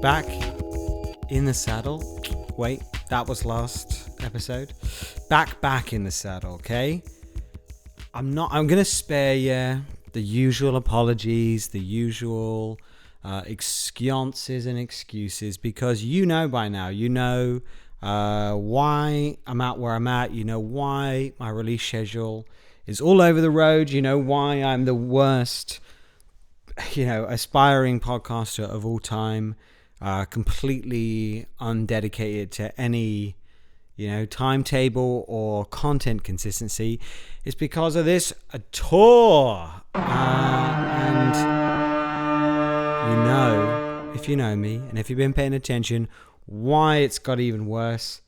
Back in the saddle. Wait, that was last episode. Back in the saddle, okay? I'm gonna spare you the usual apologies, the usual excuses and excuses, because you know by now, why I'm at where I'm at, you know why my release schedule is all over the road, you know why I'm the worst, aspiring podcaster of all time, completely undedicated to any, timetable or content consistency. It's because of this tour. And if you know me, and if you've been paying attention, why it's got even worse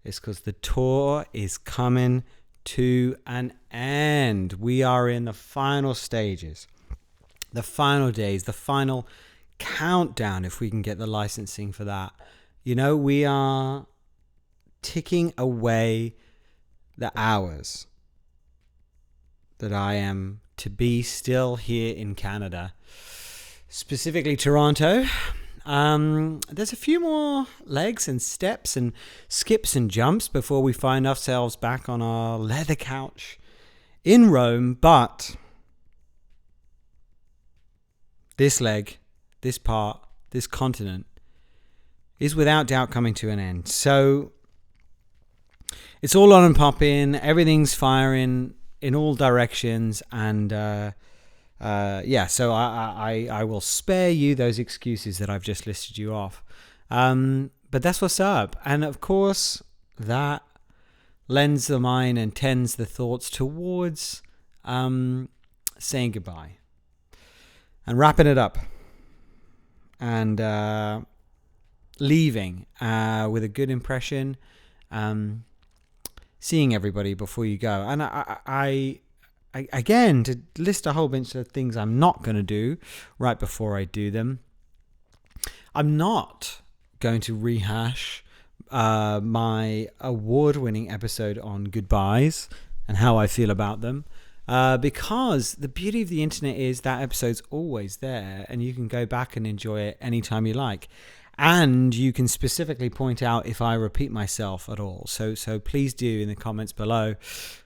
is because the tour is coming to an end. We are in the final stages, the final days, the final countdown, if we can get the licensing for that. We are ticking away the hours that I am to be still here in Canada, specifically Toronto. There's a few more legs and steps and skips and jumps before we find ourselves back on our leather couch in Rome, but this leg, this part, this continent is without doubt coming to an end. So it's all on and popping, everything's firing in all directions, and so I will spare you those excuses that I've just listed you off. But that's what's up. And of course, that lends the mind and tends the thoughts towards saying goodbye and wrapping it up and leaving with a good impression, seeing everybody before you go. And I again, to list a whole bunch of things I'm not going to do right before I do them, I'm not going to rehash my award-winning episode on goodbyes and how I feel about them. Because the beauty of the internet is that episode's always there and you can go back and enjoy it anytime you like. And you can specifically point out if I repeat myself at all. So please do in the comments below.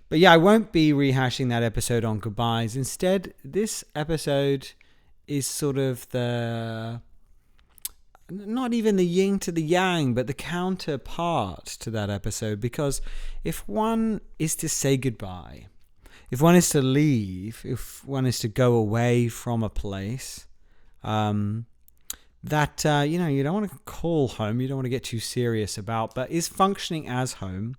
But yeah, I won't be rehashing that episode on goodbyes. Instead, this episode is sort of not even the yin to the yang, but the counterpart to that episode. Because if one is to say goodbye, if one is to leave, if one is to go away from a place that, you don't want to call home, you don't want to get too serious about, but is functioning as home.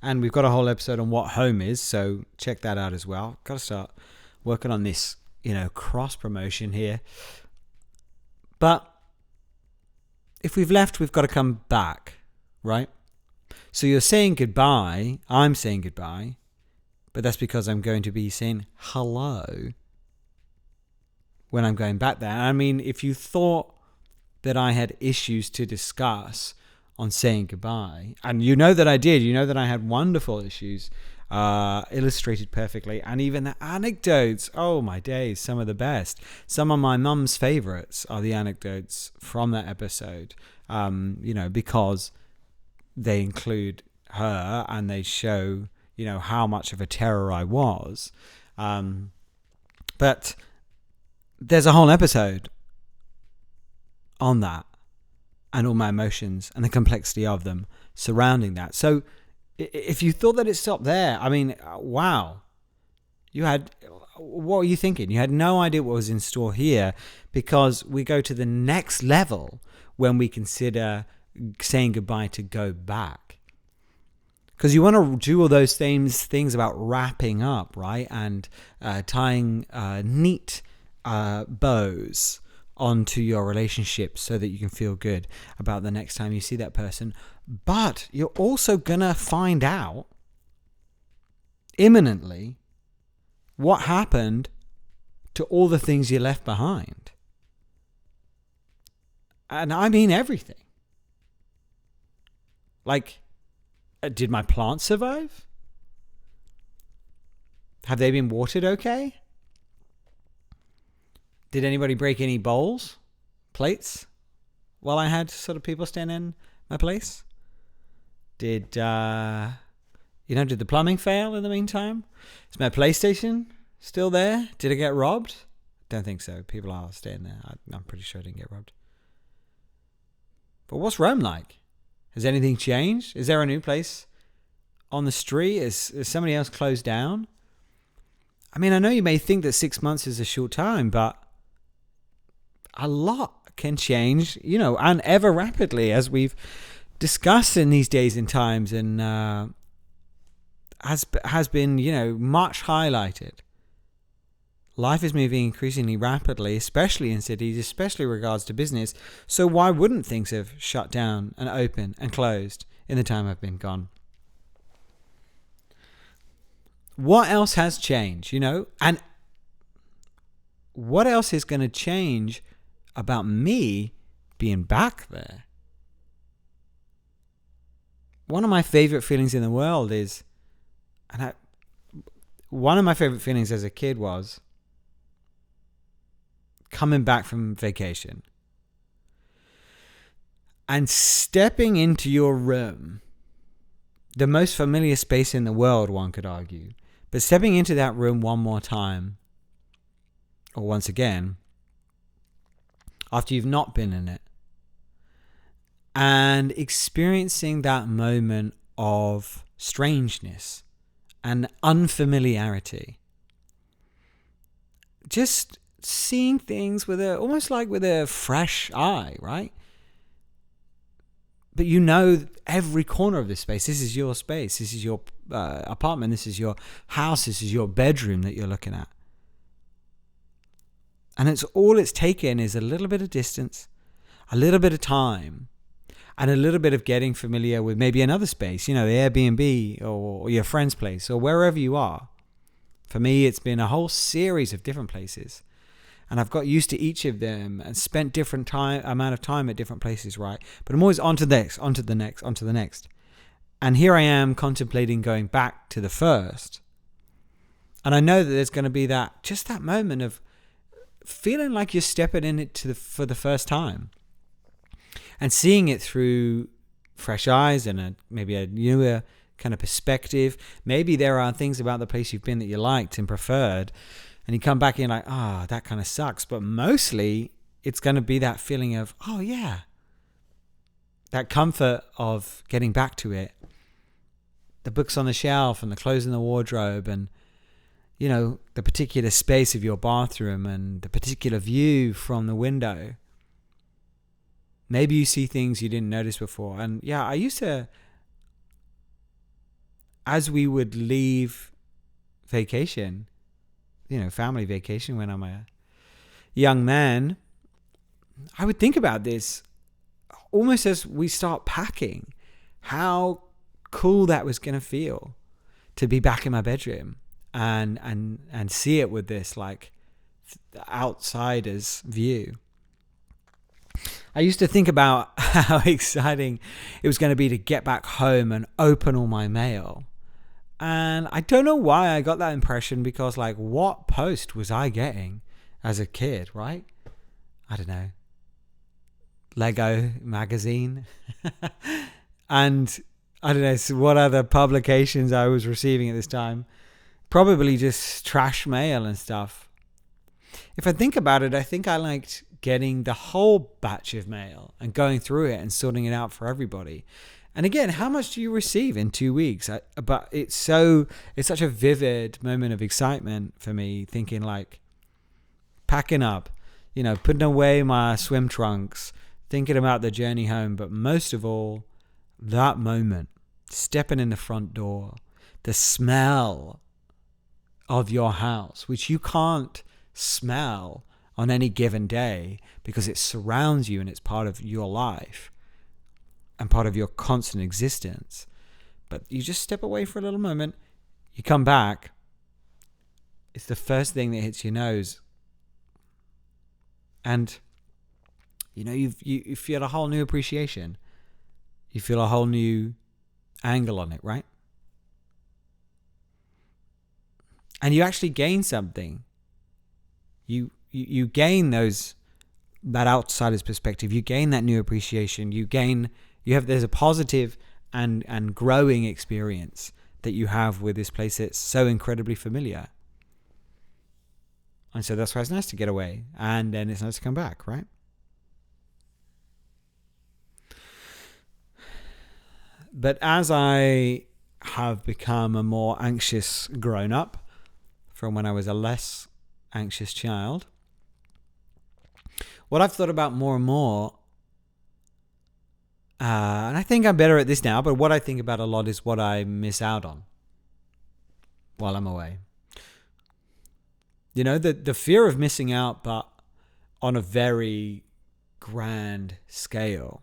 And we've got a whole episode on what home is, so check that out as well. Got to start working on this, cross promotion here. But if we've left, we've got to come back, right? So you're saying goodbye, I'm saying goodbye. But that's because I'm going to be saying hello when I'm going back there. I mean, if you thought that I had issues to discuss on saying goodbye, and you know that I did, you know that I had wonderful issues, illustrated perfectly, and even the anecdotes, oh my days, some of the best. Some of my mum's favorites are the anecdotes from that episode, because they include her and they show how much of a terror I was. But there's a whole episode on that and all my emotions and the complexity of them surrounding that. So if you thought that it stopped there, I mean, wow. What were you thinking? You had no idea what was in store here, because we go to the next level when we consider saying goodbye to go back. Because you want to do all those things about wrapping up, right? And tying neat bows onto your relationship so that you can feel good about the next time you see that person. But you're also going to find out imminently what happened to all the things you left behind. And I mean everything. Like, did my plants survive? Have they been watered okay? Did anybody break any bowls? plates while I had sort of people staying in my place? Did the plumbing fail in the meantime? Is my PlayStation still there? Did it get robbed? Don't think so. People are staying there. I'm pretty sure I didn't get robbed. But what's Rome like? Has anything changed? Is there a new place on the street? Is somebody else closed down? I mean, I know you may think that 6 months is a short time, but a lot can change, and ever rapidly, as we've discussed in these days and times, and has been, much highlighted. Life is moving increasingly rapidly, especially in cities, especially in regards to business. So why wouldn't things have shut down and opened and closed in the time I've been gone? What else has changed, And what else is going to change about me being back there? One of my favorite feelings in the world is, one of my favorite feelings as a kid was coming back from vacation and stepping into your room, the most familiar space in the world, one could argue, but stepping into that room one more time, or once again, after you've not been in it, and experiencing that moment of strangeness and unfamiliarity. Just seeing things almost like with a fresh eye, right? But every corner of this space. This is your space. This is your apartment. This is your house. This is your bedroom that you're looking at. And it's taken is a little bit of distance, a little bit of time, and a little bit of getting familiar with maybe another space, the Airbnb or your friend's place or wherever you are. For me, it's been a whole series of different places. And I've got used to each of them and spent different amount of time at different places, right? But I'm always on to the next, onto the next, onto the next. And here I am contemplating going back to the first. And I know that there's going to be that moment of feeling like you're stepping in it for the first time. And seeing it through fresh eyes and maybe a newer kind of perspective. Maybe there are things about the place you've been that you liked and preferred. And you come back and you're like, that kind of sucks. But mostly it's going to be that feeling of, oh yeah. That comfort of getting back to it. The books on the shelf and the clothes in the wardrobe and, the particular space of your bathroom and the particular view from the window. Maybe you see things you didn't notice before. And yeah, I used to, as we would leave vacation, family vacation when I'm a young man, I would think about this almost as we start packing, how cool that was going to feel to be back in my bedroom and see it with this like outsider's view. I used to think about how exciting it was going to be to get back home and open all my mail. And I don't know why I got that impression, because what post was I getting as a kid, right? I don't know. Lego magazine. And I don't know what other publications I was receiving at this time. Probably just trash mail and stuff. If I think about it, I think I liked getting the whole batch of mail and going through it and sorting it out for everybody. And again, how much do you receive in 2 weeks? But it's such a vivid moment of excitement for me, thinking packing up, putting away my swim trunks, thinking about the journey home. But most of all, that moment, stepping in the front door, the smell of your house, which you can't smell on any given day because it surrounds you and it's part of your life and part of your constant existence. But you just step away for a little moment, you come back, it's the first thing that hits your nose. And, you feel a whole new appreciation. You feel a whole new angle on it, right? And you actually gain something. You gain those that outsider's perspective, you gain that new appreciation. There's a positive and growing experience that you have with this place that's so incredibly familiar. And so that's why it's nice to get away, and then it's nice to come back, right? But as I have become a more anxious grown-up from when I was a less anxious child, what I've thought about more and more, and I think I'm better at this now, but what I think about a lot is what I miss out on while I'm away. You know, the fear of missing out, but on a very grand scale.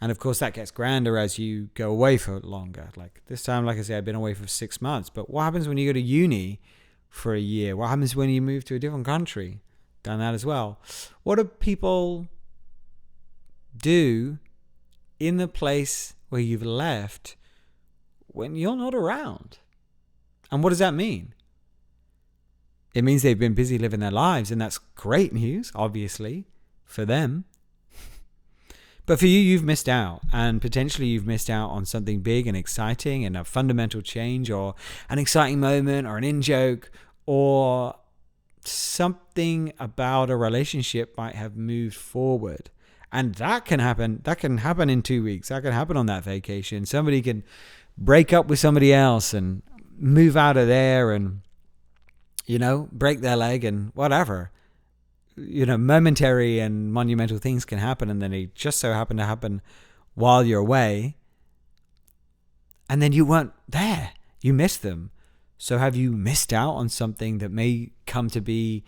And of course, that gets grander as you go away for longer. Like this time, like I say, I've been away for 6 months. But what happens when you go to uni for a year? What happens when you move to a different country? Done that as well. What do people do in the place where you've left when you're not around? And what does that mean? It means they've been busy living their lives, and that's great news, obviously, for them. But for you, you've missed out, and potentially you've missed out on something big and exciting and a fundamental change, or an exciting moment, or an in-joke, or something about a relationship might have moved forward. And that can happen. That can happen in 2 weeks. That can happen on that vacation. Somebody can break up with somebody else and move out of there and, you know, break their leg and whatever. You know, momentary and monumental things can happen, and then they just so happen to happen while you're away. And then you weren't there. You missed them. So have you missed out on something that may come to be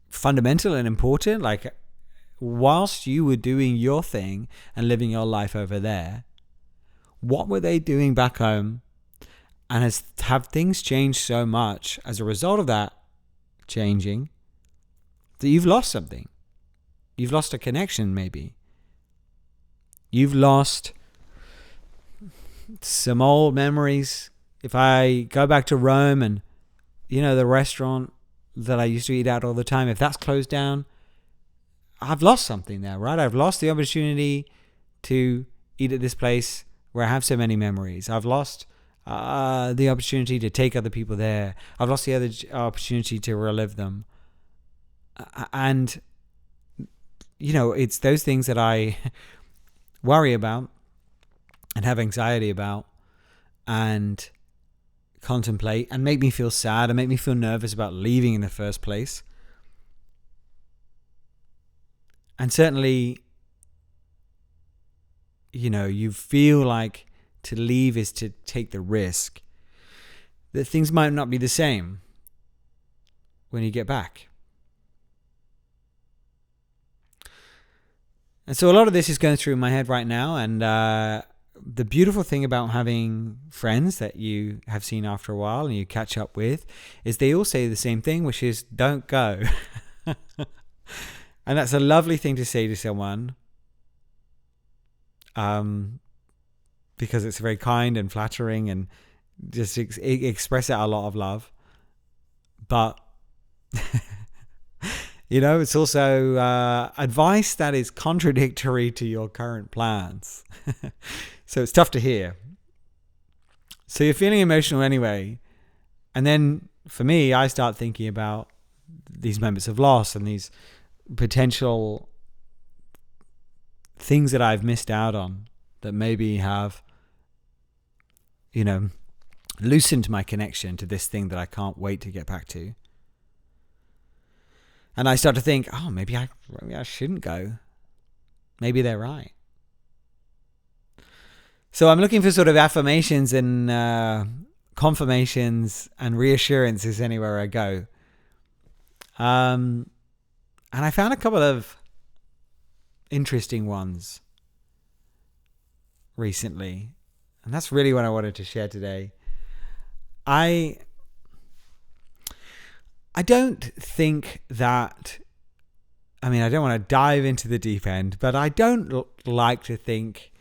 fundamental and important? Like, whilst you were doing your thing and living your life over there, what were they doing back home? And have things changed so much as a result of that changing that you've lost something? You've lost a connection, maybe. You've lost some old memories. If I go back to Rome and, you know, the restaurant that I used to eat at all the time, if that's closed down, I've lost something there, right? I've lost the opportunity to eat at this place where I have so many memories. I've lost the opportunity to take other people there. I've lost the other opportunity to relive them. And, you know, it's those things that I worry about and have anxiety about and contemplate and make me feel sad and make me feel nervous about leaving in the first place. And certainly, you know, you feel like to leave is to take the risk that things might not be the same when you get back. And so a lot of this is going through my head right now. And the beautiful thing about having friends that you have seen after a while and you catch up with is they all say the same thing, which is don't go. And that's a lovely thing to say to someone, because it's very kind and flattering and just express out a lot of love. But, you know, it's also advice that is contradictory to your current plans. So it's tough to hear. So you're feeling emotional anyway. And then for me, I start thinking about these moments of loss and these potential things that I've missed out on that maybe have, you know, loosened my connection to this thing that I can't wait to get back to. And I start to think, oh, maybe I shouldn't go. Maybe they're right. So I'm looking for sort of affirmations and confirmations and reassurances anywhere I go. And I found a couple of interesting ones recently. And that's really what I wanted to share today. I don't think that, I mean, I don't want to dive into the deep end, but I don't like to think,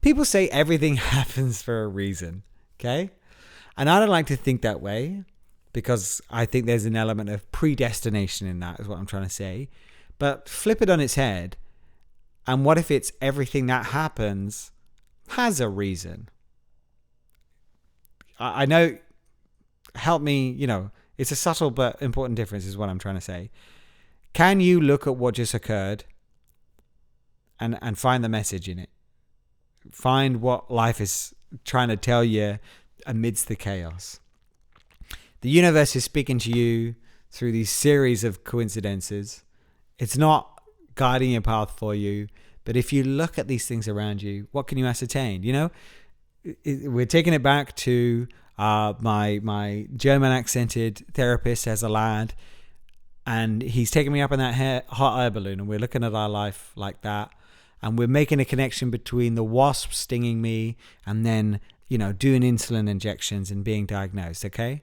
people say everything happens for a reason, okay? And I don't like to think that way because I think there's an element of predestination in that, is what I'm trying to say. But flip it on its head. And what if it's everything that happens has a reason? I know, help me, it's a subtle but important difference is what I'm trying to say. Can you look at what just occurred and find the message in it? Find what life is trying to tell you amidst the chaos. The universe is speaking to you through these series of coincidences. It's not guiding your path for you, but if you look at these things around you, what can you ascertain? We're taking it back to my German accented therapist as a lad, and he's taking me up in that hot air balloon, and we're looking at our life like that, and we're making a connection between the wasp stinging me and then doing insulin injections and being diagnosed. Okay.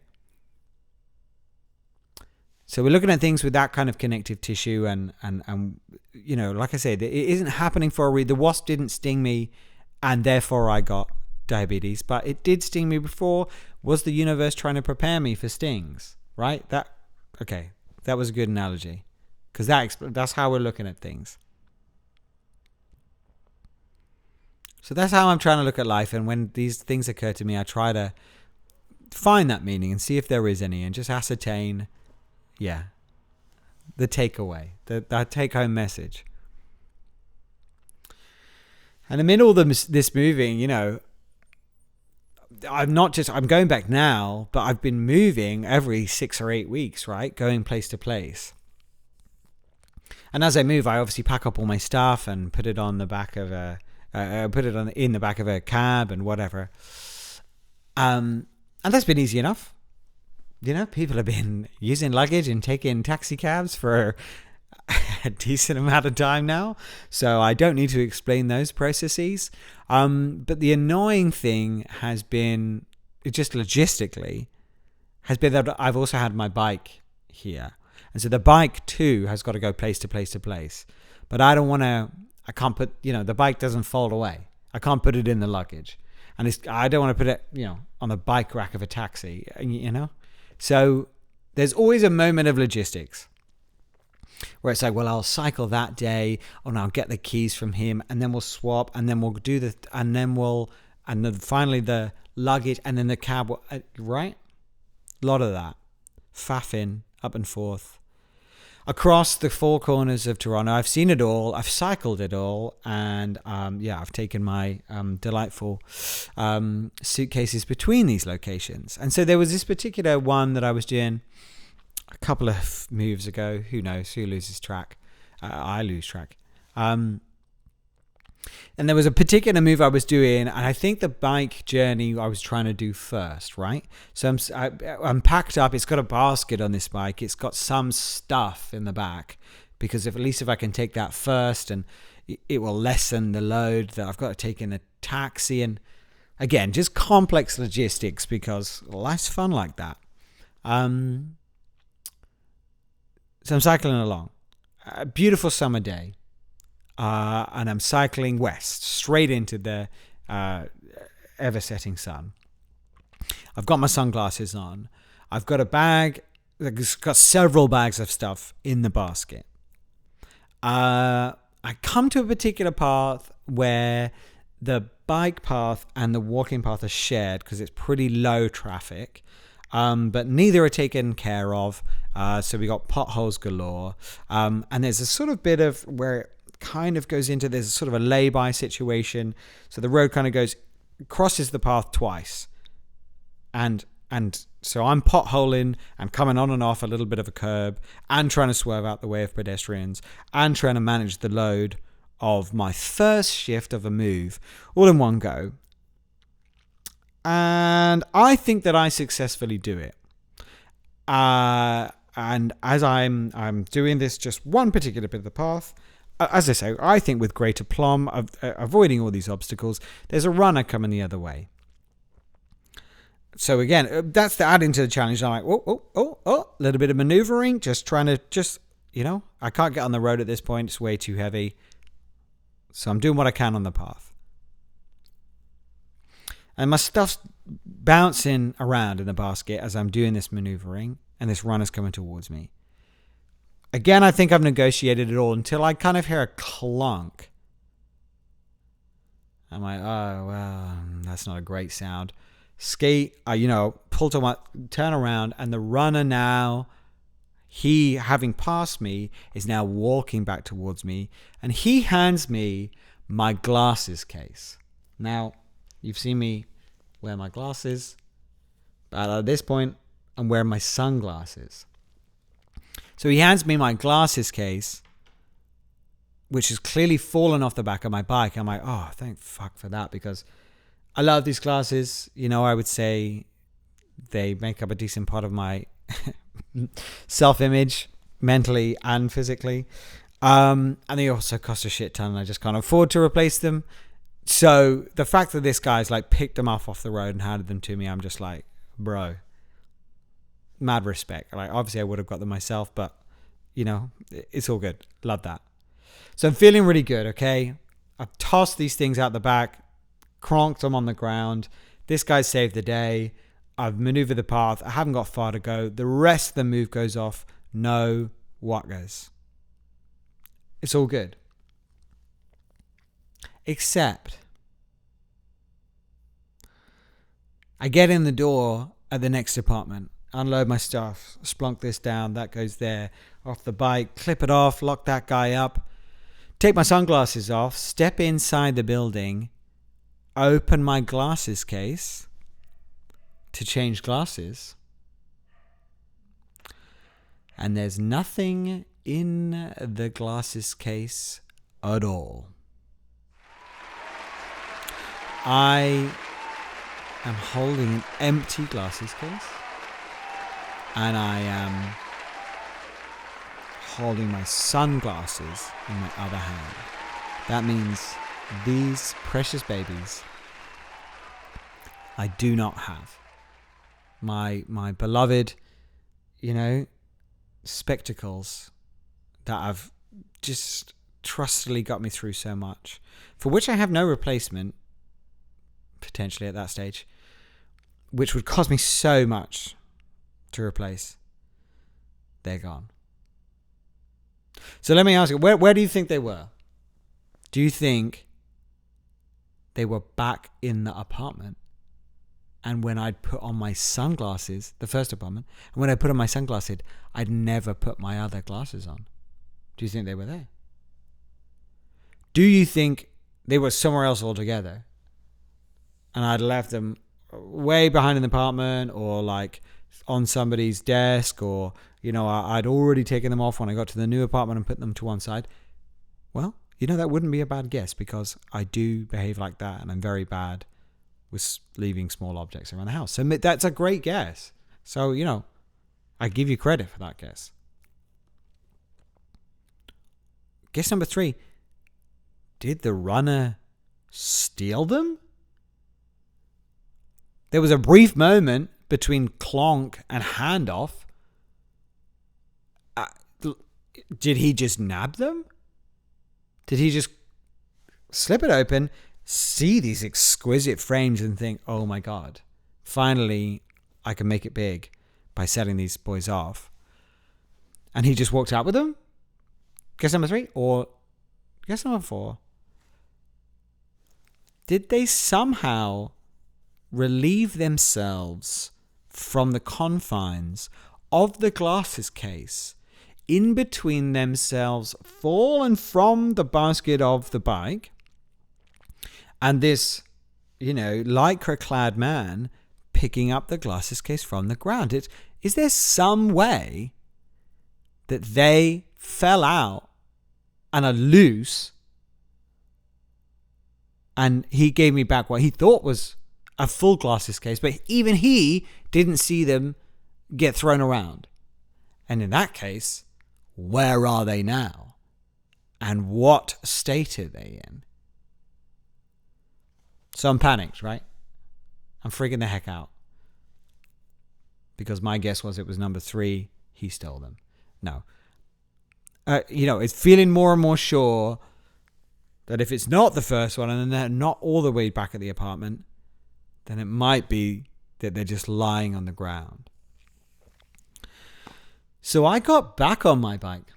So we're looking at things with that kind of connective tissue, and like I said, it isn't happening for a reason. The wasp didn't sting me, and therefore I got diabetes, but it did sting me before. Was the universe trying to prepare me for stings? Right? That was a good analogy, because that's how we're looking at things. So that's how I'm trying to look at life, and when these things occur to me, I try to find that meaning and see if there is any, and just ascertain. Yeah, the takeaway, the take-home message. And amid all this moving, I'm going back now, but I've been moving every 6 or 8 weeks, right? Going place to place. And as I move, I obviously pack up all my stuff and put it on the back of in the back of a cab and whatever. And that's been easy enough. People have been using luggage and taking taxi cabs for a decent amount of time now. So I don't need to explain those processes. But the annoying thing has been, just logistically, has been that I've also had my bike here. And so the bike too has got to go place to place to place. But I can't put, the bike doesn't fold away. I can't put it in the luggage. And I don't want to put it, on the bike rack of a taxi, So there's always a moment of logistics where it's like, well, I'll cycle that day, and I'll get the keys from him, and then we'll swap, and then we'll do and then finally the luggage, and then the cab, right? A lot of that. Faffing up and forth. Across the four corners of Toronto, I've seen it all, I've cycled it all, and I've taken my delightful suitcases between these locations. And so there was this particular one that I was doing a couple of moves ago. Who knows? Who loses track? I lose track. And there was a particular move I was doing, and I think the bike journey I was trying to do first, right? So I'm packed up. It's got a basket on this bike. It's got some stuff in the back, because at least if I can take that first, and it will lessen the load that I've got to take in a taxi. And again, just complex logistics, because life's fun like that. So I'm cycling along. A beautiful summer day. And I'm cycling west, straight into the ever-setting sun. I've got my sunglasses on. I've got a bag. It's got several bags of stuff in the basket. I come to a particular path where the bike path and the walking path are shared, because it's pretty low traffic. But neither are taken care of. So we got potholes galore. And there's a sort of bit of where it kind of goes into, there's a sort of a lay-by situation. So the road kind of crosses the path twice. And so I'm potholing and coming on and off a little bit of a curb, and trying to swerve out the way of pedestrians, and trying to manage the load of my first shift of a move all in one go. And I think that I successfully do it. And as I'm doing this, just one particular bit of the path, as I say, I think with great aplomb, avoiding all these obstacles, there's a runner coming the other way. So again, that's the adding to the challenge. I'm like, a little bit of maneuvering, just trying to I can't get on the road at this point. It's way too heavy. So I'm doing what I can on the path. And my stuff's bouncing around in the basket as I'm doing this maneuvering, and this runner's coming towards me. Again, I think I've negotiated it all until I kind of hear a klonk. I'm like, oh, well, that's not a great sound. Pull to my, turn around, and the runner now, he, having passed me, is now walking back towards me, and he hands me my glasses case. Now, you've seen me wear my glasses, but at this point, I'm wearing my sunglasses. So he hands me my glasses case, which has clearly fallen off the back of my bike. I'm like, oh, thank fuck for that, because I love these glasses. I would say they make up a decent part of my self-image, mentally and physically. And they also cost a shit ton, and I just can't afford to replace them. So the fact that this guy's like picked them off the road and handed them to me, I'm just like, bro, mad respect. Like, obviously I would have got them myself, but it's all good. Love that. So I'm feeling really good. Okay, I've tossed these things out the back, cronked them on the ground. This guy saved the day. I've maneuvered the path. I haven't got far to go. The rest of the move goes off. No whackers. It's all good. Except I get in the door at the next apartment, unload my stuff, splunk this down, that goes there, off the bike, clip it off, lock that guy up, take my sunglasses off, step inside the building, open my glasses case to change glasses, and there's nothing in the glasses case at all. I am holding an empty glasses case, and I am holding my sunglasses in my other hand. That means these precious babies I do not have. My beloved, spectacles that have just trustfully got me through so much, for which I have no replacement, potentially at that stage, which would cost me so much to replace. They're gone. So let me ask you, where do you think they were? Do you think they were back in the apartment? And when I'd put on my sunglasses, the first apartment, and when I put on my sunglasses, I'd never put my other glasses on. Do you think they were there? Do you think they were somewhere else altogether? And I'd left them way behind in the apartment, or like on somebody's desk, or, I'd already taken them off when I got to the new apartment and put them to one side. Well, that wouldn't be a bad guess, because I do behave like that, and I'm very bad with leaving small objects around the house. So that's a great guess. So, I give you credit for that guess. Guess number 3. Did the runner steal them? There was a brief moment between klonk and handoff. Did he just nab them? Did he just slip it open, see these exquisite frames, and think, oh my God, finally I can make it big by selling these boys off? And he just walked out with them? Guess number 3? Or guess number 4? Did they somehow relieve themselves from the confines of the glasses case, in between themselves, fallen from the basket of the bike, and this, lycra-clad man picking up the glasses case from the ground? Is there some way that they fell out and are loose, and he gave me back what he thought was a full glasses case, but even he didn't see them get thrown around? And in that case, where are they now? And what state are they in? So I'm panicked, right? I'm freaking the heck out, because my guess was it was number 3. He stole them. No. It's feeling more and more sure that if it's not the first one, and they're not all the way back at the apartment, then it might be that they're just lying on the ground. So I got back on my bike,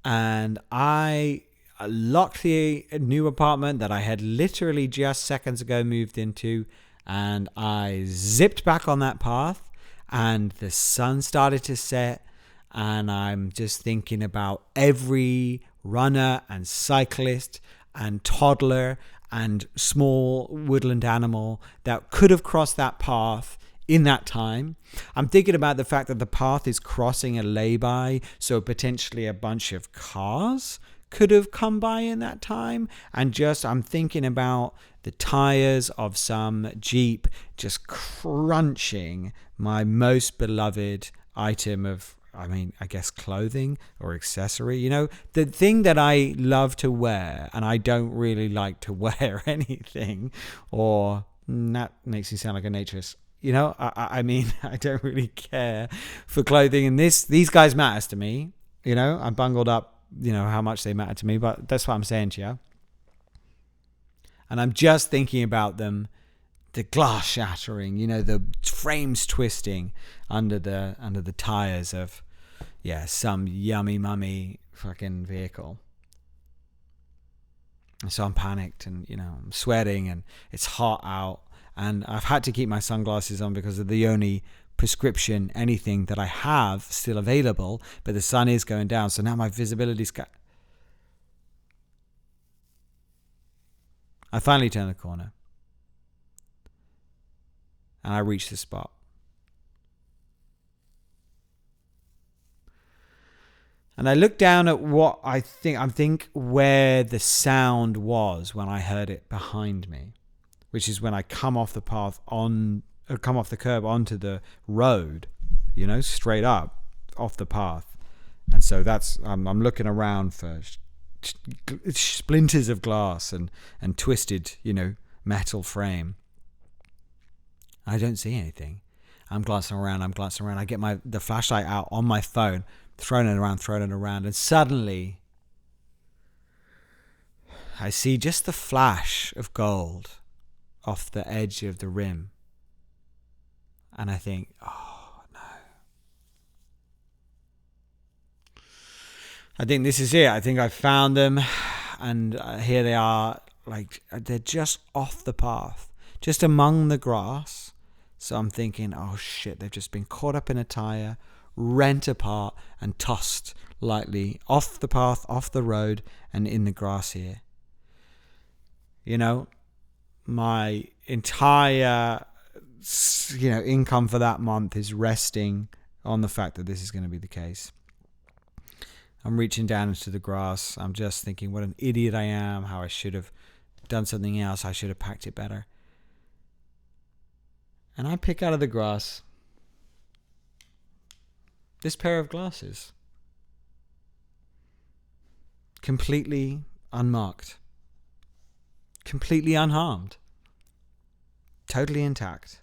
And I locked the new apartment that I had literally just seconds ago moved into, and I zipped back on that path, and the sun started to set, and I'm just thinking about every runner and cyclist and toddler and small woodland animal that could have crossed that path in that time. I'm thinking about the fact that the path is crossing a lay-by, so potentially a bunch of cars could have come by in that time. And I'm thinking about the tires of some Jeep just crunching my most beloved item of, I guess clothing or accessory. The thing that I love to wear, and I don't really like to wear anything, or that makes me sound like a naturist. I don't really care for clothing, and these guys matters to me. I'm bungled up, how much they matter to me, but that's what I'm saying to you. And I'm just thinking about them, the glass shattering, the frames twisting under the tires of, some yummy mummy fucking vehicle. And so I'm panicked, and I'm sweating, and it's hot out. And I've had to keep my sunglasses on because of the only prescription anything that I have still available, but the sun is going down, so now my visibility's I finally turn the corner, and I reach the spot. And I look down at what I think where the sound was when I heard it behind me, which is when I come off the curb onto the road, straight up off the path. And so that's, I'm looking around for splinters of glass and twisted, metal frame. I don't see anything. I'm glancing around. I get the flashlight out on my phone, throwing it around. And suddenly I see just the flash of gold off the edge of the rim. And I think, oh no. I think this is it. I think I found them, and here they are. Like, they're just off the path, just among the grass. So I'm thinking, oh shit, they've just been caught up in a tire, rent apart, and tossed lightly off the path, off the road, and in the grass here. My entire, income for that month is resting on the fact that this is going to be the case. I'm reaching down into the grass. I'm just thinking what an idiot I am, how I should have done something else. I should have packed it better. And I pick out of the grass this pair of glasses. Completely unmarked. Completely unharmed. Totally intact.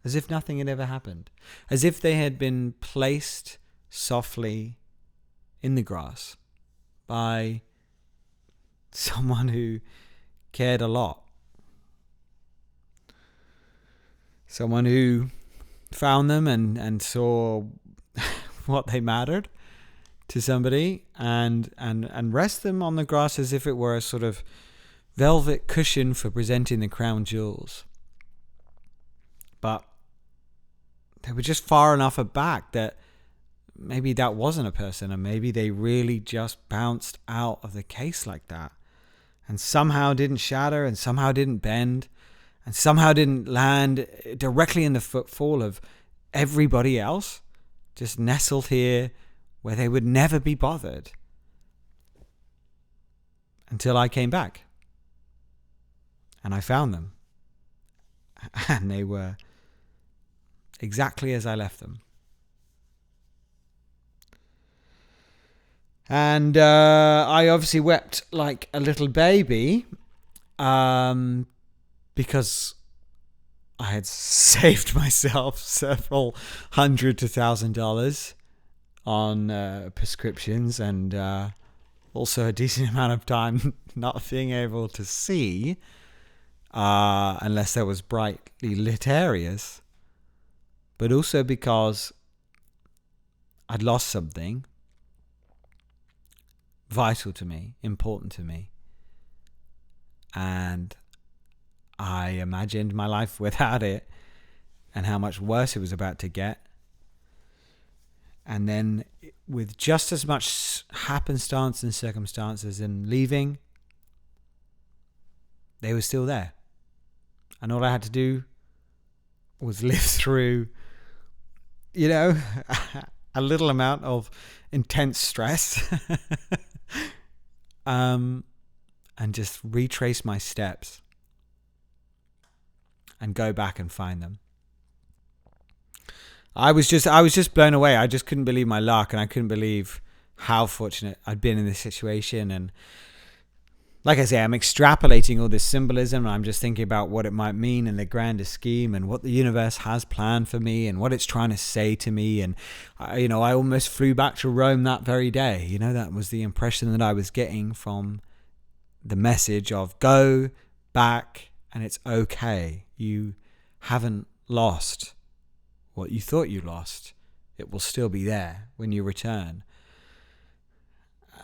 As if nothing had ever happened. As if they had been placed softly in the grass by someone who cared a lot. Someone who found them and saw what they mattered to somebody and rest them on the grass as if it were a sort of velvet cushion for presenting the crown jewels. But they were just far enough back that maybe that wasn't a person, and maybe they really just bounced out of the case like that and somehow didn't shatter and somehow didn't bend and somehow didn't land directly in the footfall of everybody else, just nestled here where they would never be bothered until I came back and I found them, and they were exactly as I left them. And I obviously wept like a little baby because I had saved myself several $100 to $1,000 on prescriptions, and also a decent amount of time not being able to see unless there was brightly lit areas, but also because I'd lost something vital to me, important to me. And I imagined my life without it and how much worse it was about to get. And then with just as much happenstance and circumstances in leaving, they were still there. And all I had to do was live through, a little amount of intense stress and just retrace my steps and go back and find them. I was just blown away. I just couldn't believe my luck, and I couldn't believe how fortunate I'd been in this situation. And like I say, I'm extrapolating all this symbolism, and I'm just thinking about what it might mean in the grander scheme and what the universe has planned for me and what it's trying to say to me. And, I almost flew back to Rome that very day. That was the impression that I was getting from the message of go back and it's okay. You haven't lost what you thought you lost. It will still be there when you return.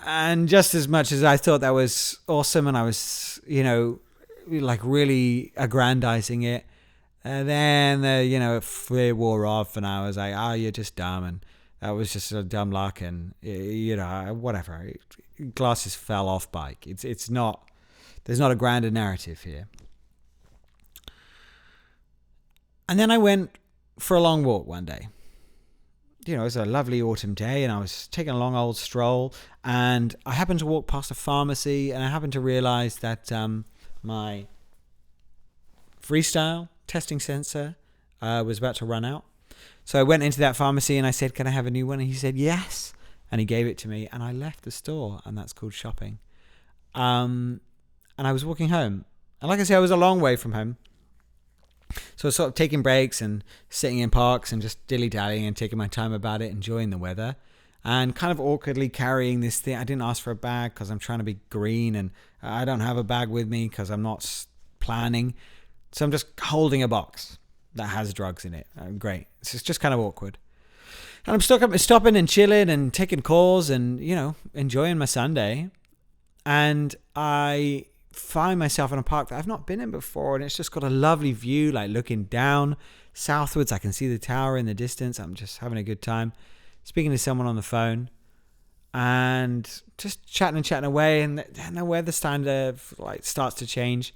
And just as much as I thought that was awesome, and I was, really aggrandizing it, then, it wore off, and I was like, oh, you're just dumb, and that was just a dumb luck, and, whatever. Glasses fell off bike. It's not, there's not a grander narrative here. And then I went for a long walk one day. It was a lovely autumn day, and I was taking a long old stroll, and I happened to walk past a pharmacy, and I happened to realize that my freestyle testing sensor was about to run out. So I went into that pharmacy and I said, can I have a new one? And he said, yes. And he gave it to me, and I left the store, and that's called shopping. And I was walking home. And like I said, I was a long way from home. So I was sort of taking breaks and sitting in parks and just dilly-dallying and taking my time about it, enjoying the weather, and kind of awkwardly carrying this thing. I didn't ask for a bag because I'm trying to be green, and I don't have a bag with me because I'm not planning. So I'm just holding a box that has drugs in it. Great. It's just kind of awkward. And I'm stopping and chilling and taking calls and, enjoying my Sunday. And I find myself in a park that I've not been in before, and it's just got a lovely view, like looking down southwards. I can see the tower in the distance. I'm just having a good time speaking to someone on the phone and just chatting away, and the weather starts to change.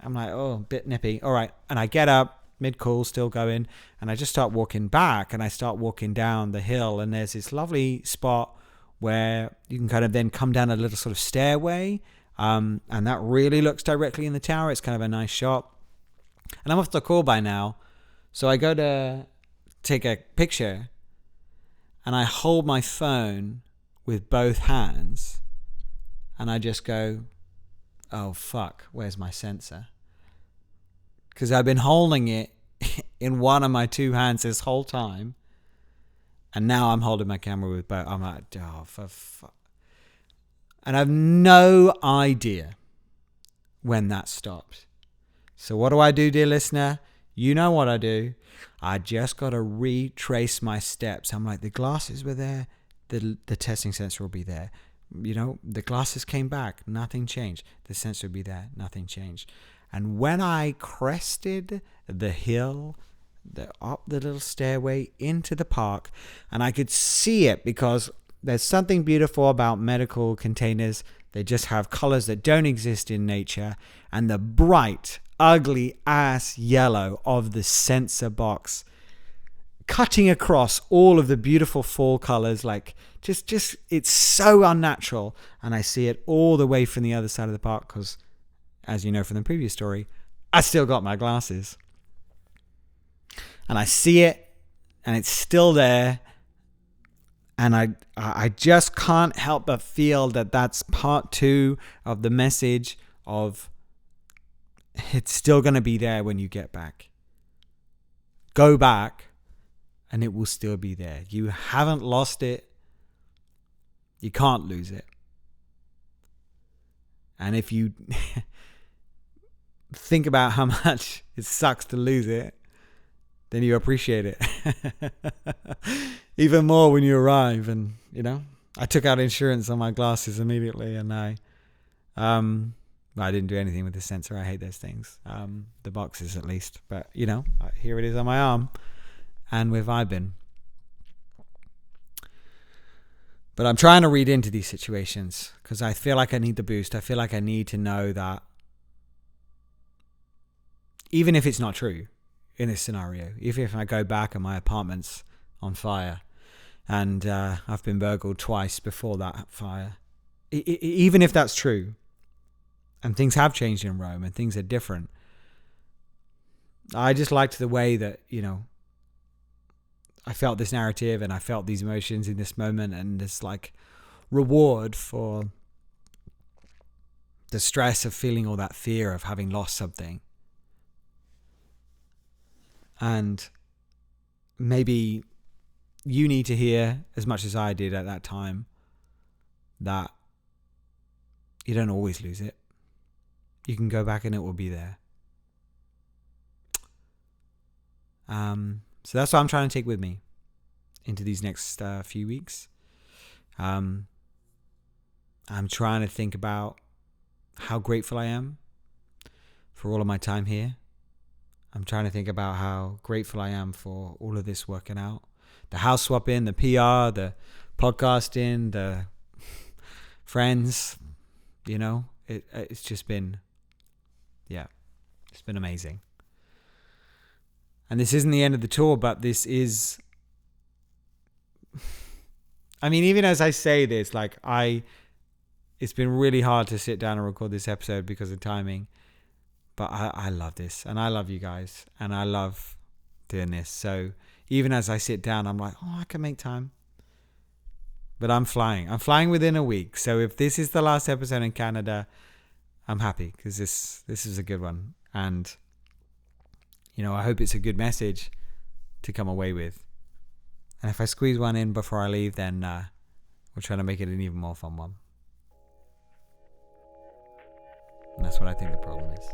I'm like, oh, a bit nippy. All right. And I get up mid-call, still going, and I just start walking back, and I start walking down the hill, and there's this lovely spot where you can kind of then come down a little sort of stairway. And that really looks directly in the tower. It's kind of a nice shot. And I'm off the call by now. So I go to take a picture, and I hold my phone with both hands, and I just go, oh, fuck, where's my sensor? Because I've been holding it in one of my two hands this whole time, and now I'm holding my camera with both. I'm like, oh, for fuck. And I have no idea when that stopped. So what do, dear listener? You know what I do. I just got to retrace my steps. I'm like, the glasses were there. The testing sensor will be there. The glasses came back. Nothing changed. The sensor will be there. Nothing changed. And when I crested the hill, up the little stairway into the park, and I could see it because there's something beautiful about medical containers. They just have colors that don't exist in nature. And the bright, ugly ass yellow of the sensor box cutting across all of the beautiful fall colors, like just it's so unnatural. And I see it all the way from the other side of the park because, as you know from the previous story, I still got my glasses. And I see it, and it's still there. And I just can't help but feel that that's part 2 of the message of it's still going to be there when you get back. Go back and it will still be there. You haven't lost it. You can't lose it. And if you think about how much it sucks to lose it, then you appreciate it even more when you arrive, and I took out insurance on my glasses immediately, and I didn't do anything with the sensor. I hate those things. The boxes, at least. But, here it is on my arm, and we're vibing. But I'm trying to read into these situations because I feel like I need the boost. I feel like I need to know that even if it's not true in this scenario, even if I go back and my apartment's on fire and I've been burgled twice before that fire, even if that's true and things have changed in Rome and things are different, I just liked the way that, I felt this narrative and I felt these emotions in this moment, and this like reward for the stress of feeling all that fear of having lost something. And maybe you need to hear, as much as I did at that time, that you don't always lose it. You can go back and it will be there. So that's what I'm trying to take with me into these next few weeks. I'm trying to think about how grateful I am for all of my time here. I'm trying to think about how grateful I am for all of this working out. The house swapping, the PR, the podcasting, the friends, it's just been, it's been amazing. And this isn't the end of the tour, but this is, even as I say this, it's been really hard to sit down and record this episode because of timing. But I love this, and I love you guys, and I love doing this. So even as I sit down, I'm like, I can make time. But I'm flying. I'm flying within a week. So if this is the last episode in Canada, I'm happy because this is a good one. And I hope it's a good message to come away with. And if I squeeze one in before I leave, then we'll try to make it an even more fun one. And that's what I think the problem is.